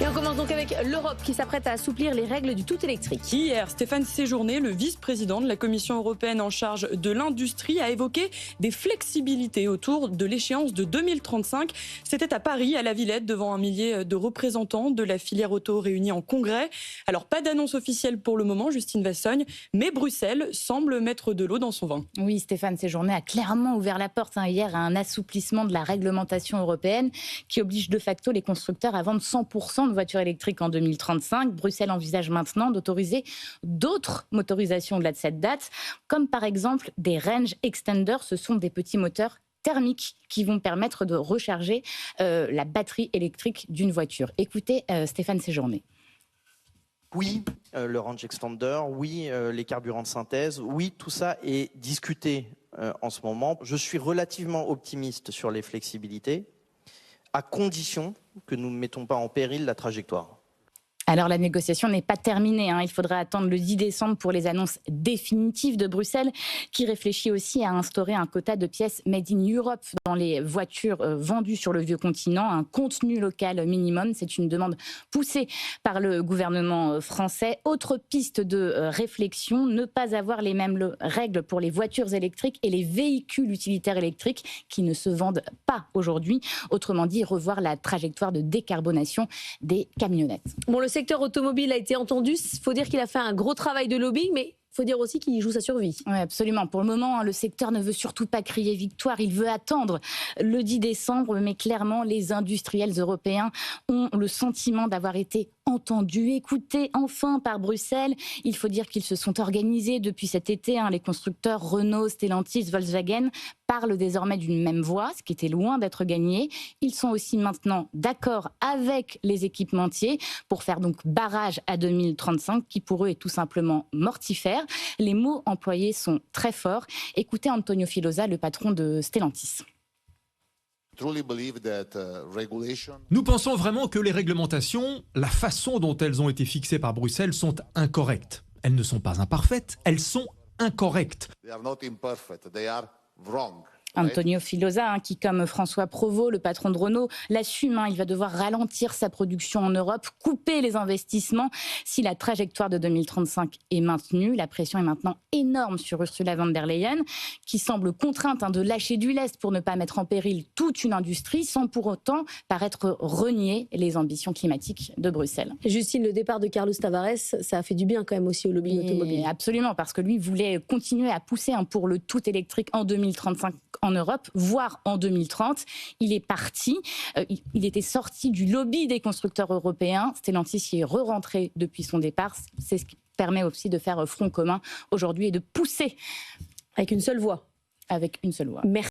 Et on commence donc avec l'Europe qui s'apprête à assouplir les règles du tout électrique. Hier, Stéphane Séjourné, le vice-président de la Commission européenne en charge de l'industrie, a évoqué des flexibilités autour de l'échéance de 2035. C'était à Paris, à la Villette, devant 1 millier de représentants de la filière auto réunis en congrès. Alors, pas d'annonce officielle pour le moment, Justine Vassogne, mais Bruxelles semble mettre de l'eau dans son vin. Oui, Stéphane Séjourné a clairement ouvert la porte hier à un assouplissement de la réglementation européenne qui oblige de facto les constructeurs à vendre 100% de voitures électriques en 2035. Bruxelles envisage maintenant d'autoriser d'autres motorisations au-delà de cette date, comme par exemple des range extenders. Ce sont des petits moteurs thermiques qui vont permettre de recharger la batterie électrique d'une voiture. Écoutez Stéphane Séjourné. Oui, le range extender, oui, les carburants de synthèse, oui, tout ça est discuté en ce moment. Je suis relativement optimiste sur les flexibilités, à condition que nous ne mettons pas en péril la trajectoire. Alors la négociation n'est pas terminée, Il faudra attendre le 10 décembre pour les annonces définitives de Bruxelles, qui réfléchit aussi à instaurer un quota de pièces Made in Europe dans les voitures vendues sur le vieux continent, un contenu local minimum. C'est une demande poussée par le gouvernement français. Autre piste de réflexion, ne pas avoir les mêmes règles pour les voitures électriques et les véhicules utilitaires électriques qui ne se vendent pas aujourd'hui. Autrement dit, revoir la trajectoire de décarbonation des camionnettes. Bon, le secteur automobile a été entendu. Il faut dire qu'il a fait un gros travail de lobbying, mais il faut dire aussi qu'il joue sa survie. Oui, absolument. Pour le moment, le secteur ne veut surtout pas crier victoire. Il veut attendre le 10 décembre. Mais clairement, les industriels européens ont le sentiment d'avoir été entendus, écoutés enfin par Bruxelles. Il faut dire qu'ils se sont organisés depuis cet été. Les constructeurs Renault, Stellantis, Volkswagen parlent désormais d'une même voix, ce qui était loin d'être gagné. Ils sont aussi maintenant d'accord avec les équipementiers pour faire donc barrage à 2035, qui pour eux est tout simplement mortifère. Les mots employés sont très forts. Écoutez Antonio Filosa, le patron de Stellantis. Nous pensons vraiment que les réglementations, la façon dont elles ont été fixées par Bruxelles, sont incorrectes. Elles ne sont pas imparfaites, elles sont incorrectes. Antonio Filosa, qui comme François Provost, le patron de Renault, l'assume. Il va devoir ralentir sa production en Europe, couper les investissements si la trajectoire de 2035 est maintenue. La pression est maintenant énorme sur Ursula von der Leyen, qui semble contrainte de lâcher du lest pour ne pas mettre en péril toute une industrie, sans pour autant paraître renier les ambitions climatiques de Bruxelles. Et Justine, le départ de Carlos Tavares, ça a fait du bien quand même aussi au lobby automobile. Absolument, parce que lui voulait continuer à pousser pour le tout électrique en 2035 en Europe, voire en 2030. Il est parti. Il était sorti du lobby des constructeurs européens. Stellantis y est re-rentré depuis son départ. C'est ce qui permet aussi de faire front commun aujourd'hui et de pousser avec une seule voix. Avec une seule voix. Merci.